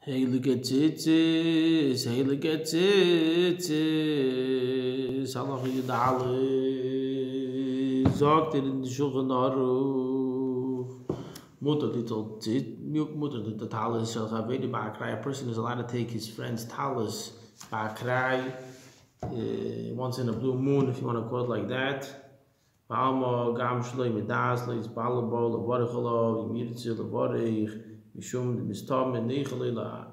Heilige ציצית, heilige ציצית, halacha yudale, sagt in die Shulchan Aruch, mutter the talis shall have a person is allowed to take his friend's talis ba'akrai once in a blue moon, if you want to call it like that. Ba'alma gam shloi midas leis balabo levarechalo yimirtzi levarech mishum mistam neichali la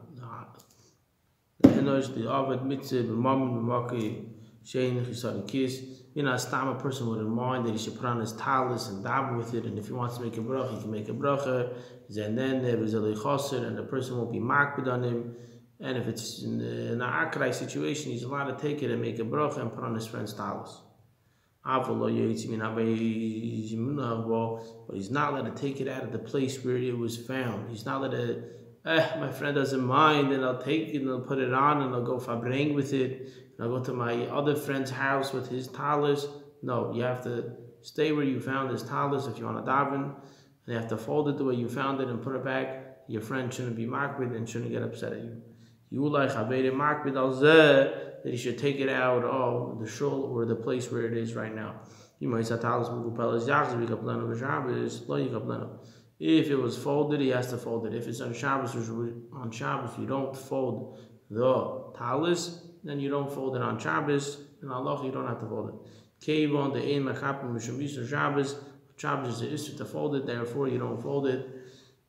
enosh the avad mitzvah b'mamin b'maki shein chisarikis. You're not a person with a mind that he should put on his talis and dabble with it, and if he wants to make a bracha, he can make a bracha. And then there's a lechaser, and the person won't be makbid on him. And if it's in an akrai situation, he's allowed to take it and make a bracha and put on his friend's talis. But he's not allowed to take it out of the place where it was found. He's not allowed to, my friend doesn't mind, and I'll take it and I'll put it on and I'll go fabreng with it. And I'll go to my other friend's house with his talis. No, you have to stay where you found his talis if you want to daven. And you have to fold it the way you found it and put it back. Your friend shouldn't be makbid and shouldn't get upset at you. You like makbid al zeh, that he should take it out of the shul or the place where it is right now. If it was folded, he has to fold it. If it's on Shabbos, you don't fold the talis, then you don't fold it on Shabbos, and Allah, you don't have to fold it. Shabbos is the issue to fold it, therefore you don't fold it.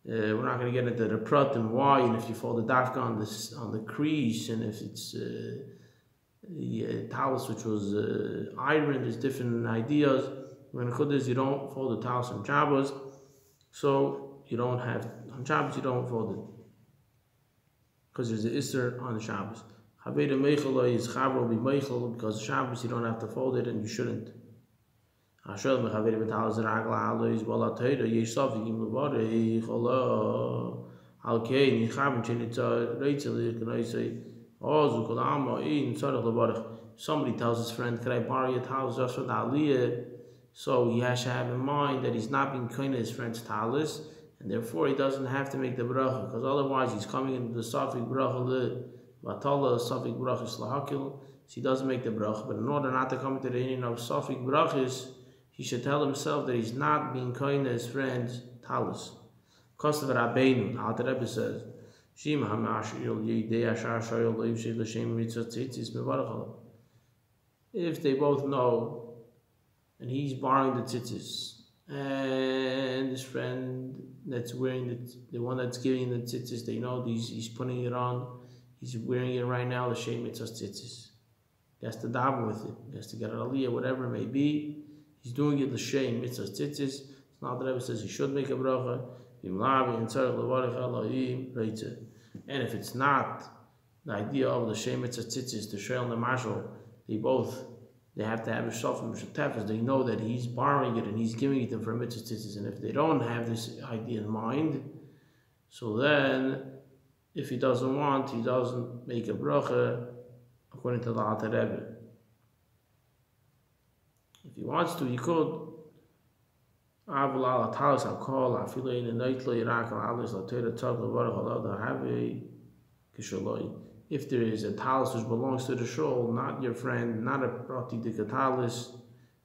We're not going to get into the prat and why, and if you fold the dafka on the crease, and if it's the talis which was iron, there's different ideas. When Chudas, you don't fold the talis on Shabbos, so you don't have, on Shabbos you don't fold it, because there's an isser on the Shabbos. Because Shabbos you don't have to fold it and you shouldn't. Somebody tells his friend, "Can I borrow your talis just for the aliyah?" So he has to have in mind that he's not being kind to his friend's talis, and therefore he doesn't have to make the bracha, because otherwise he's coming into the safik bracha vatala safik brachis lahakil. So he doesn't make the bracha. But in order not to come into the union of safik brachis, he should tell himself that he's not being kind to his friend's talis. Kostav Rabbeinu, the Alter Rebbe says, if they both know, and he's borrowing the tzitzis, and his friend that's wearing the one that's giving the tzitzis, they know he's putting it on, he's wearing it right now, the shem mitzvah tzitzis. He has to dabble with it, he has to get an aliyah, whatever it may be. He's doing it the shem mitzvah tzitzis. Now the Rebbe says he should make a bracha. And if it's not the idea of the shem mitzvah tzitzis, the shel and the marshal, they have to have a shofim shetefes. They know that he's borrowing it and he's giving it to them for mitzvah tzitzis. And if they don't have this idea in mind, so then if he doesn't want, he doesn't make a bracha according to the Alter Rebbe. If he wants to, he could. If there is a talis which belongs to the shul, not your friend, not a pratidik talis,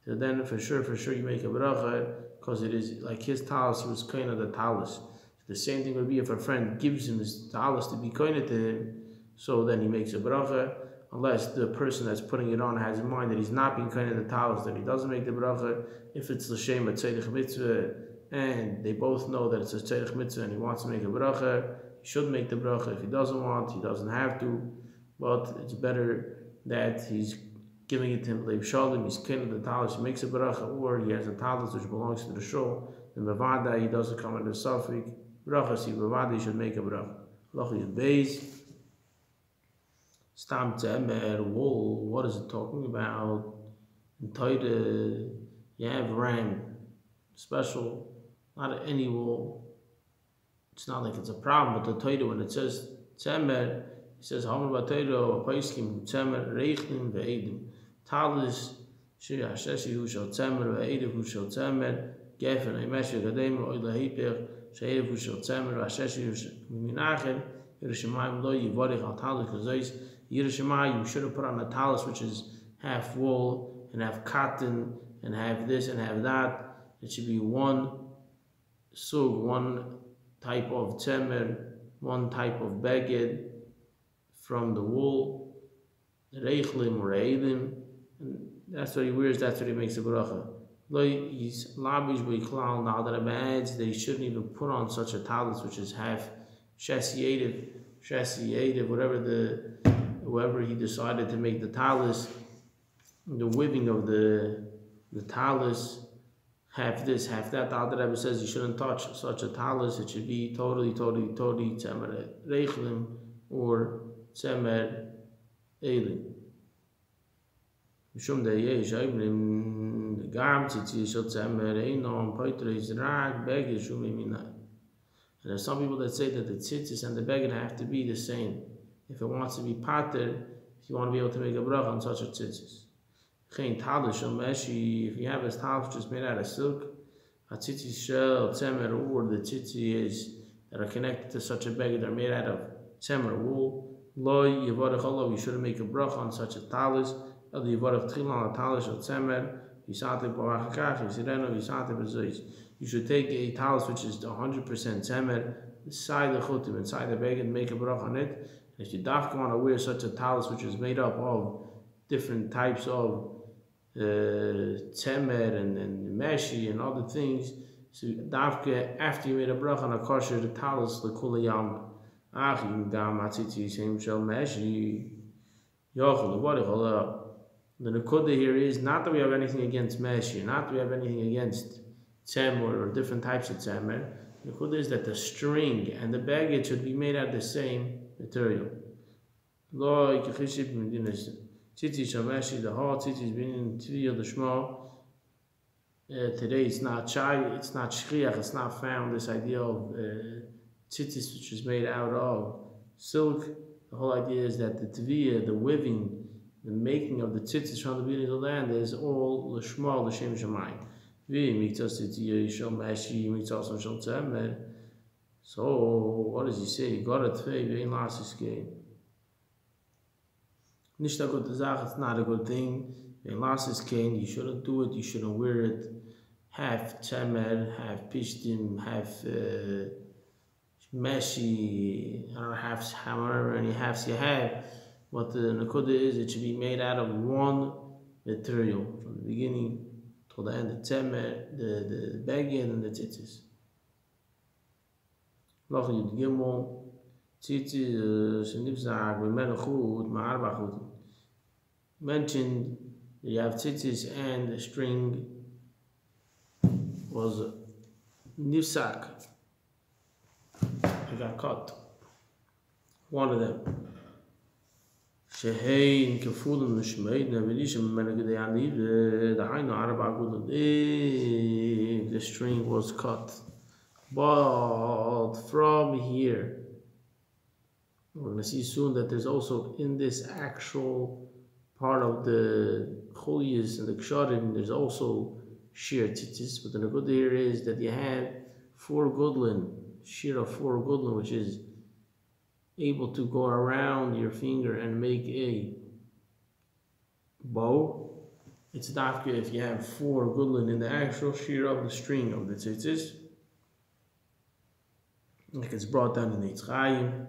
so then for sure you make a bracha, because it is like his talis, he was kind of the talis. The same thing would be if a friend gives him his talis to be kind to him, so then he makes a bracha, unless the person that's putting it on has in mind that he's not being kind of the talis, then he doesn't make the bracha. If it's l'shem a tzedek mitzvah, and they both know that it's a tzedek mitzvah and he wants to make a bracha, he should make the bracha. If he doesn't want, he doesn't have to, but it's better that he's giving it to him leiv shalom, he's kind of the talis, he makes a bracha, or he has a talis which belongs to the shul, then bevada he doesn't come into safik bracha, so bevada he should make a bracha. Halacha yud beis. Stam temer wool. What is it talking about? In Taita, you have ram, special, not any wool. It's not like it's a problem, but the Taita, when it says temer, it says Hamar b'Taita paiskim temer rechlim ve'edim. Talis she'asheshi hu shel temer ve'edim hu shel temer gefen eimeshe gademer oilahipech she'edim hu shel temer ve'asheshi hu minachem Yerushalayim lo yivarich al talis kazayis. Yerushalayim, you should have put on a talis which is half wool and half cotton and have this and have that. It should be one sug, one type of tzemer, one type of beged from the wool, rechlim or eilim, and that's what he wears, that's what he makes a bracha. He's labish b'klal, now that adds that he shouldn't even put on such a talis which is half shasiative, whoever he decided to make the talis, the weaving of the talis, half this, half that. The Alter Rebbe says you shouldn't touch such a talis. It should be totally tzemer rechlim or tzemer eilim. Mishum deyesh oibnim gam tzitzi shel tzemer einom poitreis rag beged shumimina. And there's some people that say that the tzitzis and the beged have to be the same. If it wants to be pater, if you want to be able to make a bracha on such a tzitzis. If you have a talis which is made out of silk, a tzitzi shell, tzemer, or the tzitzis that are connected to such a beged are made out of tzemer wool, you shouldn't make a bracha on such a talis. You should take a talis which is 100% tzemer, inside the chutim, inside the beged, and make a bracha on it. And if you don't want to wear such a talis which is made up of different types of tzemer and meshi and other things, so dafke after you made a bracha on a kosher the talis lekula yam achim gam atzitzi same shel meshi yochel levarich. The nekuda here is not that we have anything against meshi, not that we have anything against tzemer or different types of tzemer. The nekuda is that the string and the baggage should be made out of the same material. Lo ikachishib medinah. Tzitzi shameshi, the whole tzitzi is being in Tviyah the Shmo. Today it's not shayach, it's not shchiach, it's not found, this idea of tzitzis which is made out of silk. The whole idea is that the Tviyah, the weaving, the making of the tzitzis from the beginning of the land is all the Shmo, the Shem Shamayim. So what does he say? God at Tvei, vein lasis game. Nicht a good Sache, it's not a good thing. You shouldn't do it, you shouldn't wear it. Half tzemer, half pishtim, half meshi, or half however many halves you have. What the nekuda is, it should be made out of one material from the beginning till the end. The tzemer, the beged, and the tzitzis. Loch yud gimel. Mentioned that you have tzitzis and the string was nifsak. It got cut. One of them. Shehein kefulim nishmeid nevelishim menegedei the hainu arba gudel. If the string was cut, but from here, we're going to see soon that there's also in this actual part of the chuliyas and the ksharim, there's also sheer tzitzis. But the good here is that you have 4 gudlin, sheer of 4 gudlin, which is able to go around your finger and make a bow. It's dafka if you have 4 gudlin in the actual sheer of the string of the tzitzis, like it's brought down in the Yitzchayim.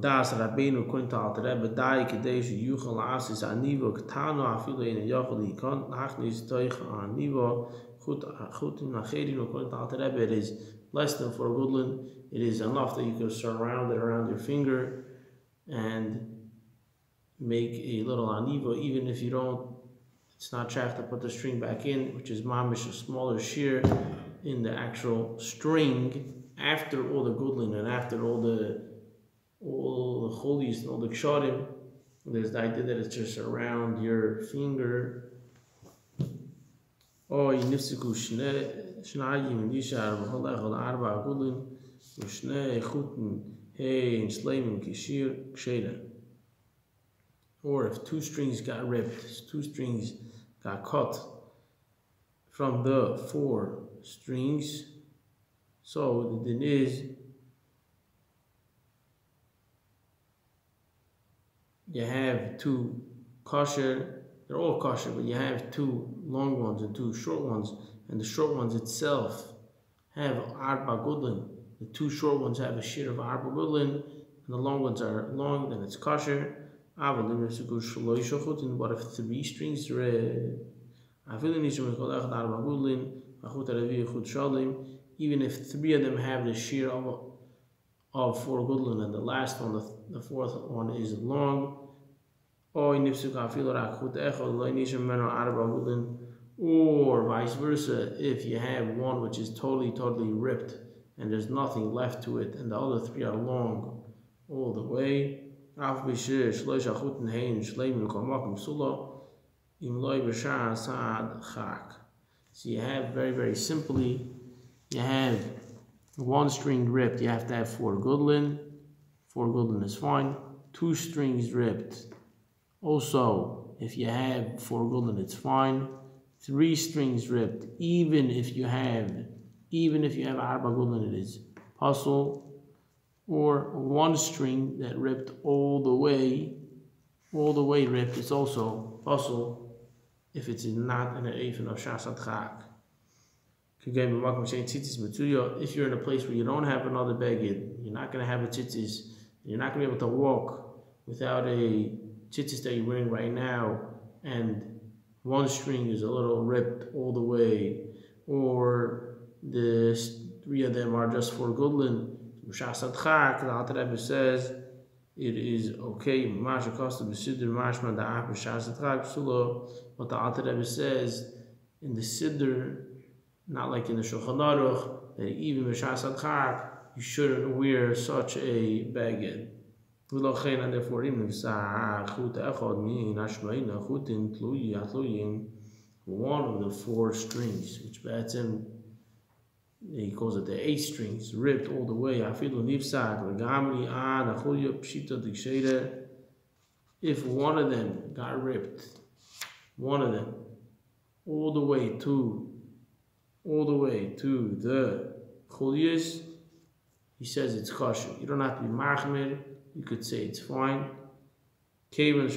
Das Rabbeinu according to Alter Rebbe dai kadesh yuchal asis anivo ktano afilo in yochel yikon nachnis toich anivo chutin acherin according to Alter Rebbe it is less than 4 gudlin. It is enough that you can surround it around your finger and make a little anivo, even if you don't. It's not trapped to put the string back in, which is mamish a smaller shear in the actual string after all the gudlin and after all the cholis and all the ksharim. There's the idea that it's just around your finger. Oh, yinifsiku shnayim nishar v'holech al arba gudlin v'shnei chutin hey slamim kishir ksheda. Or if 2 strings got ripped, 2 strings got cut from the 4 strings, so the din is you have two kosher, they're all kosher, but you have two long ones and two short ones, and the short ones itself have arba gudlin. The two short ones have a shir of arba gudlin, and the long ones are long, then it's kosher. But if 3 strings red, even if 3 of them have the shir of 4 gudlin, and the last one, the fourth one, is long, or vice versa, if you have one which is totally ripped and there's nothing left to it, and the other 3 are long all the way. So you have very simply, you have 1 string ripped, you have to have 4 gudlin. 4 gudlin is fine. 2 strings ripped, also if you have 4 gudlin it's fine. 3 strings ripped, even if you have arba gudlin, it is puzzle. Or 1 string that ripped all the way ripped, it's also puzzle if it's not in an even of shasat chak. If you're in a place where you don't have another beged, you're not going to have a tzitzis, you're not going to be able to walk without a tzitzis that you're wearing right now, and 1 string is a little ripped all the way, or the 3 of them are just for gudlin, the Alter Rebbe says it is okay. What the Alter Rebbe says in the Siddur, not like in the Shulchan Aruch, that even b'shas adchak you shouldn't wear such a beged. Therefore, one of the 4 strings, which he calls it the 8 strings, ripped all the way. If one of them got ripped, one of them, all the way to the chulias, he says it's kosher. You don't have to be machmir. You could say it's fine. We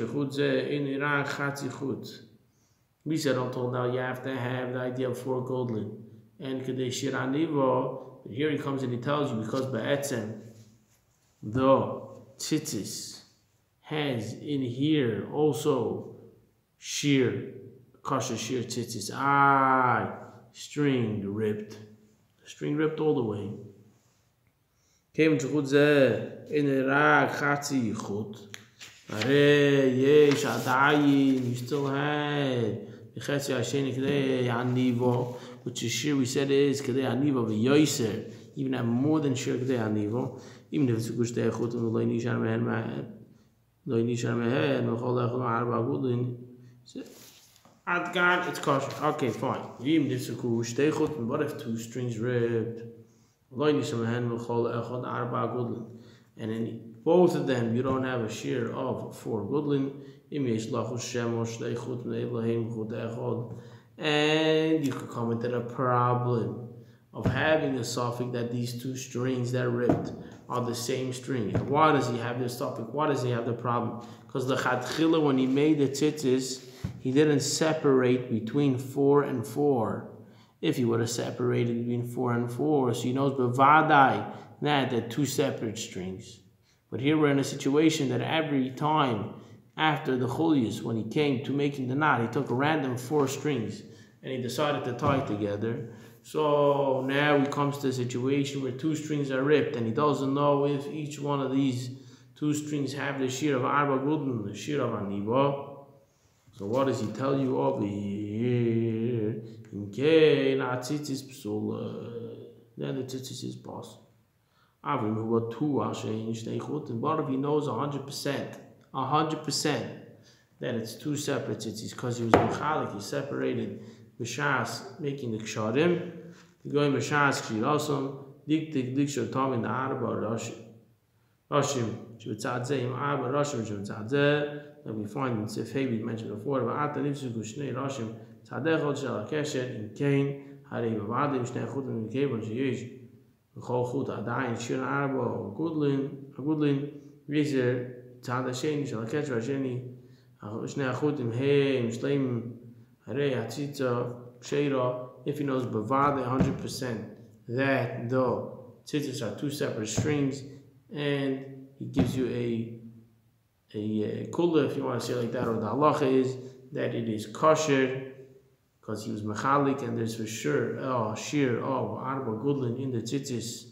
said until now you have to have the idea of 4 gudlin and Kadei Shir Anivo, but here he comes and he tells you, because Ba'etzem, the tzitziz has in here also sheer, kosher sheer tzitziz, string ripped all the way. Came to Chutze in Iraq, Chatzi Chut. Yesh Adayin, you still had Chetzi Hasheni Kadei Anivo, which is sheer we said is Kadei Anivo v'yoyser, even have more than sheer Kadei Anivo, even if it's a Kushtei Chutun v'loi nishar mehen v'chol echol arba gudlin. Adgan, it's kosher. Okay, fine. Even if it's a Kushtei Chutun, what if 2 strings ripped? V'loi nishar mehen v'chol echol arba gudlin. And in both of them, you don't have a shear of 4 gudlin. And you could come into the problem of having a suffix that these 2 strings that ripped are the same string. Why does he have this suffix? Why does he have the problem? Because the Chatchila, when he made the tzitzis, he didn't separate between 4 and 4. If he would have separated between 4 and 4, so he knows bevadai that they're 2 separate strings. But here we're in a situation that every time after the chulias, when he came to making the knot, he took a random 4 strings and he decided to tie it together. So now he comes to a situation where 2 strings are ripped and he doesn't know if each one of these 2 strings have the shear of arba gudlin, the shear of aniva. So what does he tell you over here? In Kei na tzitzis psula, then the tzitzis is possible. But if he knows 100% that it's 2 separate tzitzis, because he was mechalik, he separated b'shas making the ksharim, the going b'shas kshirasam, dik shortam in the arba rashim shvitzadzeh im arba rashim shvitzadzeh, that we find in Sefei we mentioned before. Va'ata nifsu kushnei rashim tzadechot shel hakeshet in kain harei b'vadim shnei chutim in kevon sheyesh v'chol chut adayin shir arba gudlin reaser צד השני של הקשר השני, שני החוטין הם שלמים, הרי הציצה קשירה, if he knows bavad 100% that the ציצית are two separate strings, and he gives you a kula, if you want to say it like that, or the halacha is that it is kosher because he was mechalik, and there's for sure sheer arba gudlin in the tzitzis,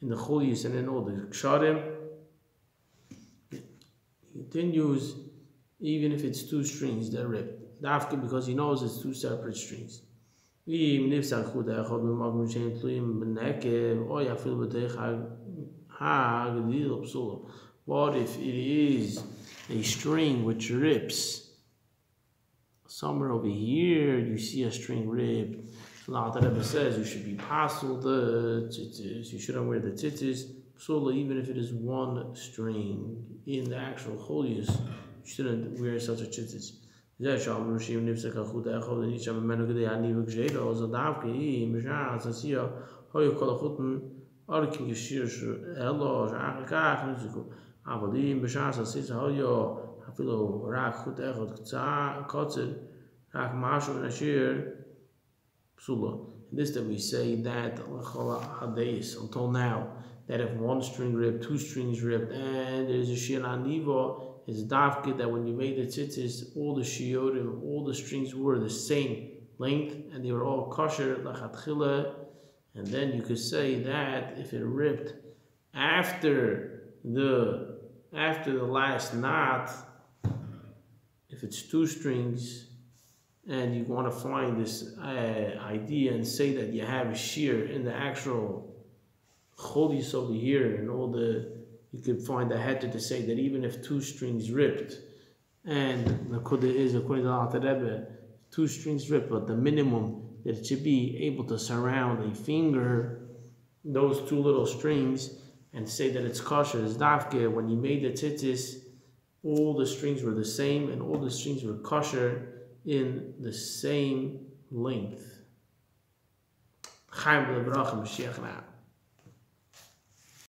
in the chulius, and in all the ksharim. He continues, even if it's two strings that rip, dafka, because he knows it's two separate strings. What if it is a string which rips? Somewhere over here you see a string rip. So now the Rebbe says you should be pasul the tzitzis, you shouldn't wear the tzitzis, even if it is one string in the actual cholius, you shouldn't wear such a tzitzis. Even if this that we say that until now, that if one string ripped, two strings ripped, and there's a shir aniva, it's dafke that when you made the tzitzis, all the shiorim, all the strings were the same length, and they were all kosher lachatchila. And then you could say that if it ripped after the last knot, if it's two strings, and you want to find this idea and say that you have a shear in the actual cholis over here, and all the, you could find a heter to say that even if two strings ripped, and the kudah is according to the Alter Rebbe, two strings ripped, but the minimum that it should be able to surround a finger, those two little strings, and say that it's kosher is dafke. When you made the tzitzis, all the strings were the same, and all the strings were kosher in the same length. Chaim lebracha Masiach now.